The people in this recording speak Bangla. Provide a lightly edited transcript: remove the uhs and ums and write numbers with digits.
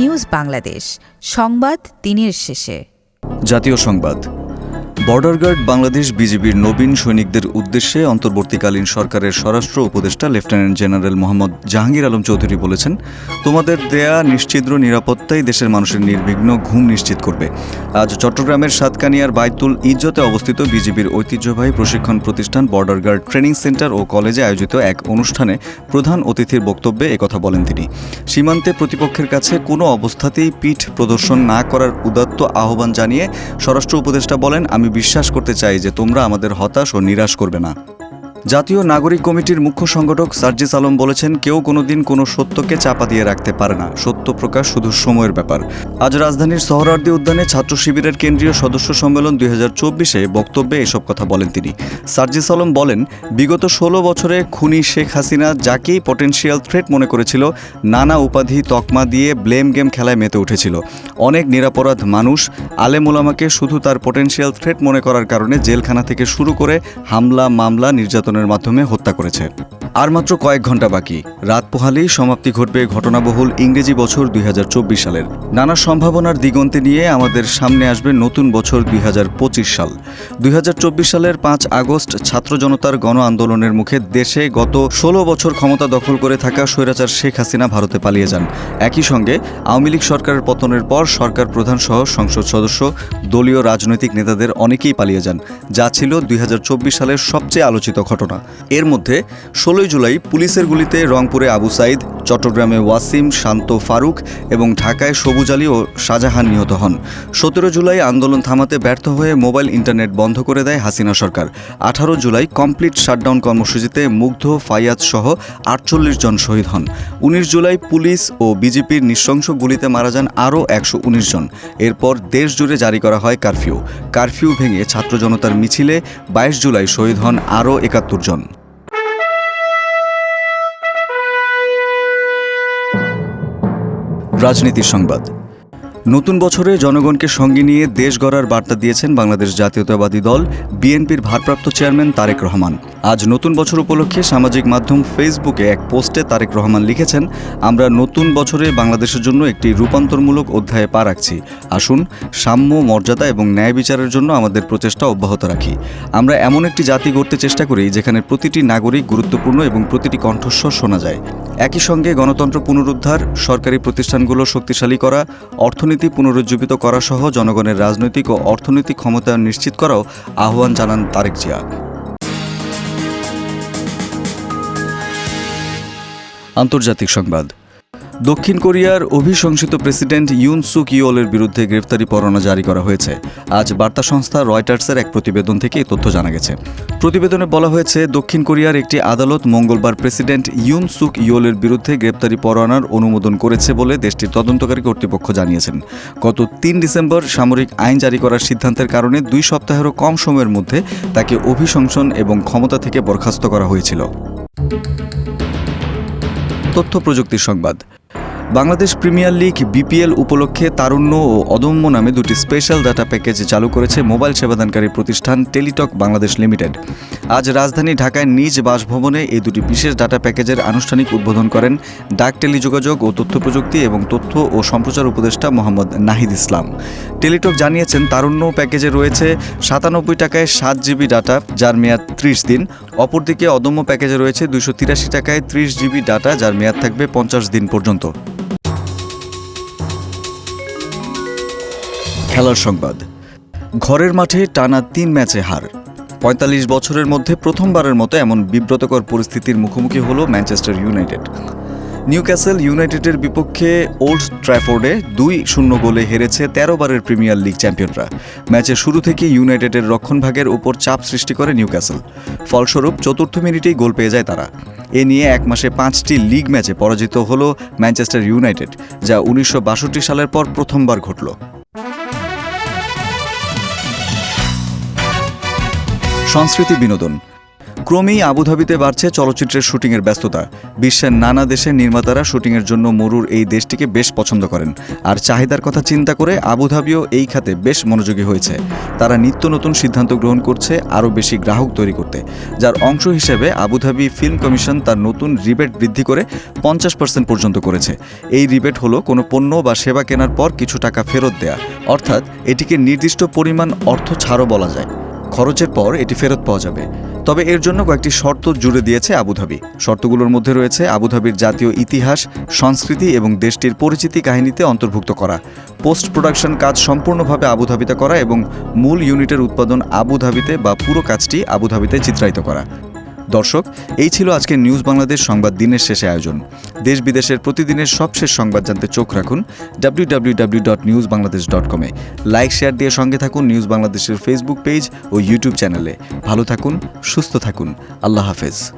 নিউজ বাংলাদেশ, সংবাদ দিনের শেষে। জাতীয় সংবাদ। বর্ডার গার্ড বাংলাদেশ বিজিবির নবীন সৈনিকদের উদ্দেশ্যে অন্তর্বর্তীকালীন সরকারের স্বরাষ্ট্র উপদেষ্টা লেফটেন্যান্ট জেনারেল মোহাম্মদ জাহাঙ্গীর আলম চৌধুরী বলেছেন, তোমাদের দেয়া নিশ্চিদ্র নিরাপত্তাই দেশের মানুষের নির্বিঘ্ন ঘুম নিশ্চিত করবে। আজ চট্টগ্রামের সাতকানিয়ার বাইতুল ইজ্জতে অবস্থিত বিজিবির ঐতিহ্যবাহী প্রশিক্ষণ প্রতিষ্ঠান বর্ডার গার্ড ট্রেনিং সেন্টার ও কলেজে আয়োজিত এক অনুষ্ঠানে প্রধান অতিথির বক্তব্যে একথা বলেন তিনি। সীমান্তে প্রতিপক্ষের কাছে কোনো অবস্থাতেই পিঠ প্রদর্শন না করার উদাত্ত আহ্বান জানিয়ে স্বরাষ্ট্র উপদেষ্টা বলেন, আমি বিশ্বাস করতে চাই যে তোমরা আমাদের হতাশ ও নিরাশ করবে না। জাতীয় নাগরিক কমিটির মুখ্য সংগঠক সার্জিস আলম বলেছেন, কেউ কোনোদিন কোনো সত্যকে চাপা দিয়ে রাখতে পারে না, সত্য প্রকাশ শুধু সময়ের ব্যাপার। আজ রাজধানীর সোহরাওয়ার্দী উদ্যানে ছাত্র শিবিরের কেন্দ্রীয় সদস্য সম্মেলন 2024-এ বক্তব্যে এসব কথা বলেন তিনি। সার্জিস আলম বলেন, বিগত 16 বছরে খুনি শেখ হাসিনা যাকেই পটেনশিয়াল থ্রেট মনে করেছিল, নানা উপাধি তকমা দিয়ে ব্লেম গেম খেলায় মেতে উঠেছিল। অনেক নিরাপরাধ মানুষ আলেম ওলামাকে শুধু তার পটেনশিয়াল থ্রেট মনে করার কারণে জেলখানা থেকে শুরু করে হামলা, মামলা, নির্যাতনের মাধ্যমে হত্যা করেছে। আর মাত্র কয়েক ঘন্টা বাকি, রাত পোহালেই সমাপ্তি ঘটবে ঘটনাবহুল ইংরেজি বছর 2024 সালের। নানা সম্ভাবনার দিগন্তে নিয়ে আমাদের সামনে আসবে নতুন বছর 2025 সাল। 2024 সালের 5 আগস্ট ছাত্র জনতার গণ আন্দোলনের মুখে দেশে গত 16 বছর ক্ষমতা দখল করে থাকা স্বৈরাচার শেখ হাসিনা ভারতে পালিয়ে যান। একই সঙ্গে আওয়ামী লীগ সরকারের পতনের পর সরকার প্রধান সহ সংসদ সদস্য, দলীয় রাজনৈতিক নেতাদের অনেকেই পালিয়ে যান, যা ছিল 2024 সালের সবচেয়ে আলোচিত ঘটনা। এর মধ্যে 16 জুলাই পুলিশের গুলিতে রংপুরে আবু সাইদ, চট্টগ্রামে ওয়াসিম, শান্ত, ফারুক এবং ঢাকায় সবুজ আলী ও শাহজাহান নিহত হন। 17 জুলাই আন্দোলন থামাতে ব্যর্থ হয়ে মোবাইল ইন্টারনেট বন্ধ করে দেয় হাসিনা সরকার। 18 জুলাই কমপ্লিট শাটডাউন কর্মসূচিতে মুগ্ধ, ফাইয়াজ সহ 48 জন শহীদ হন। 19 জুলাই পুলিশ ও বিজেপির নৃশংস গুলিতে মারা যান আরও 119 জন। এরপর দেশ জুড়ে জারি করা হয় কারফিউ ভেঙে ছাত্র জনতার মিছিলে 22 জুলাই শহীদ হন আরও 71 জন। রাজনীতির সংবাদ। নতুন বছরে জনগণকে সঙ্গে নিয়ে দেশ গড়ার বার্তা দিয়েছেন বাংলাদেশ জাতীয়তাবাদী দল বিএনপির ভারপ্রাপ্ত চেয়ারম্যান তারেক রহমান। আজ নতুন বছর উপলক্ষে সামাজিক মাধ্যম ফেসবুকে এক পোস্টে তারেক রহমান লিখেছেন, আমরা নতুন বছরে বাংলাদেশের জন্য একটি রূপান্তরমূলক অধ্যায়ে পা রাখছি। আসুন সাম্য, মর্যাদা এবং ন্যায় বিচারের জন্য আমাদের প্রচেষ্টা অব্যাহত রাখি। আমরা এমন একটি জাতি গড়তে চেষ্টা করি যেখানে প্রতিটি নাগরিক গুরুত্বপূর্ণ এবং প্রতিটি কণ্ঠস্বর শোনা যায়। একই সঙ্গে গণতন্ত্র পুনরুদ্ধার, সরকারি প্রতিষ্ঠানগুলো শক্তিশালী করা, অর্থনীতি পুনরুজ্জীবিত করা সহ জনগণের রাজনৈতিক ও অর্থনৈতিক ক্ষমতায়ন নিশ্চিত করাও আহ্বান জানান তারেক জিয়া। আন্তর্জাতিক সংবাদ। দক্ষিণ কোরিয়ার অভিশংসিত প্রেসিডেন্ট ইউন সুক ইয়োলের বিরুদ্ধে গ্রেফতারি পরোয়ানা জারি করা হয়েছে। আজ বার্তা সংস্থা রয়টার্সের এক প্রতিবেদন থেকে এই তথ্য জানা গেছে। প্রতিবেদনে বলা হয়েছে, দক্ষিণ কোরিয়ার একটি আদালত মঙ্গলবার প্রেসিডেন্ট ইউন সুক ইয়োলের বিরুদ্ধে গ্রেফতারি পরোয়ানার অনুমোদন করেছে বলে দেশটির তদন্তকারী কর্তৃপক্ষ জানিয়েছেন। গত 3 ডিসেম্বর সামরিক আইন জারি করার সিদ্ধান্তের কারণে 2 সপ্তাহেরও কম সময়ের মধ্যে তাকে অভিশংসন এবং ক্ষমতা থেকে বরখাস্ত করা হয়েছিল। তথ্য প্রযুক্তির সংবাদ। বাংলাদেশ প্রিমিয়ার লিগ বিপিএল উপলক্ষে তারুণ্য ও অদম্য নামে 2টি স্পেশাল ডাটা প্যাকেজ চালু করেছে মোবাইল সেবাদানকারী প্রতিষ্ঠান টেলিটক বাংলাদেশ লিমিটেড। আজ রাজধানী ঢাকায় নিজ বাসভবনে এই 2টি বিশেষ ডাটা প্যাকেজের আনুষ্ঠানিক উদ্বোধন করেন ডাক, টেলিযোগাযোগ ও তথ্য প্রযুক্তি এবং তথ্য ও সম্প্রচার উপদেষ্টা মোহাম্মদ নাহিদ ইসলাম। টেলিটক জানিয়েছেন, তারুণ্য প্যাকেজে রয়েছে 97 টাকায় 7 জিবি ডাটা, যার মেয়াদ 30 দিন। অপরদিকে অদম্য প্যাকেজে রয়েছে 283 টাকায় 30 জিবি ডাটা, যার মেয়াদ থাকবে 50 দিন পর্যন্ত। খেলার সংবাদ। ঘরের মাঠে টানা 3 ম্যাচে হার। 45 বছরের মধ্যে প্রথমবারের মতো এমন বিব্রতকর পরিস্থিতির মুখোমুখি হল ম্যানচেস্টার ইউনাইটেড। নিউক্যাসল ইউনাইটেডের বিপক্ষে ওল্ড ট্র্যাফোর্ডে 2-0 গোলে হেরেছে 13 বারের প্রিমিয়ার লিগ চ্যাম্পিয়নরা। ম্যাচের শুরু থেকেই ইউনাইটেডের রক্ষণভাগের উপর চাপ সৃষ্টি করে নিউক্যাসল। ফলস্বরূপ 4র্থ মিনিটেই গোল পেয়ে যায় তারা। এ নিয়ে 1 মাসে 5টি লিগ ম্যাচে পরাজিত হল ম্যানচেস্টার ইউনাইটেড, যা 1962 সালের পর প্রথমবার ঘটল। সংস্কৃতি বিনোদন। ক্রমেই আবুধাবিতে বাড়ছে চলচ্চিত্রের শুটিংয়ের ব্যস্ততা। বিশ্বের নানা দেশের নির্মাতারা শুটিংয়ের জন্য মরুর এই দেশটিকে বেশ পছন্দ করেন, আর চাহিদার কথা চিন্তা করে আবুধাবিও এই খাতে বেশ মনোযোগী হয়েছে। তারা নিত্য নতুন সিদ্ধান্ত গ্রহণ করছে আরও বেশি গ্রাহক তৈরি করতে, যার অংশ হিসেবে আবুধাবি ফিল্ম কমিশন তার নতুন রিবেট বৃদ্ধি করে 50% পর্যন্ত করেছে। এই রিবেট হলো কোনো পণ্য বা সেবা কেনার পর কিছু টাকা ফেরত দেয়া, অর্থাৎ এটিকে নির্দিষ্ট পরিমাণ অর্থ ছাড়ও বলা যায়। খরচের পর এটি ফেরত পাওয়া যাবে। তবে এর জন্য কয়েকটি শর্ত জুড়ে দিয়েছে আবুধাবি। শর্তগুলোর মধ্যে রয়েছে আবুধাবির জাতীয় ইতিহাস, সংস্কৃতি এবং দেশটির পরিচিতি কাহিনীতে অন্তর্ভুক্ত করা, পোস্ট প্রোডাকশন কাজ সম্পূর্ণভাবে আবুধাবিতে করা এবং মূল ইউনিটের উৎপাদন আবুধাবিতে বা পুরো কাজটি আবুধাবিতে চিত্রায়িত করা। দর্শক, এই ছিল আজকের নিউজ বাংলাদেশ সংবাদ দিনের শেষে আয়োজন। দেশ বিদেশের প্রতিদিনের সবশেষ সংবাদ জানতে চোখ রাখুন www.newsbangladesh.com-এ। লাইক শেয়ার দিয়ে সঙ্গে থাকুন নিউজ বাংলাদেশের ফেসবুক পেজ ও ইউটিউব চ্যানেলে। ভালো থাকুন, সুস্থ থাকুন। আল্লাহ হাফেজ।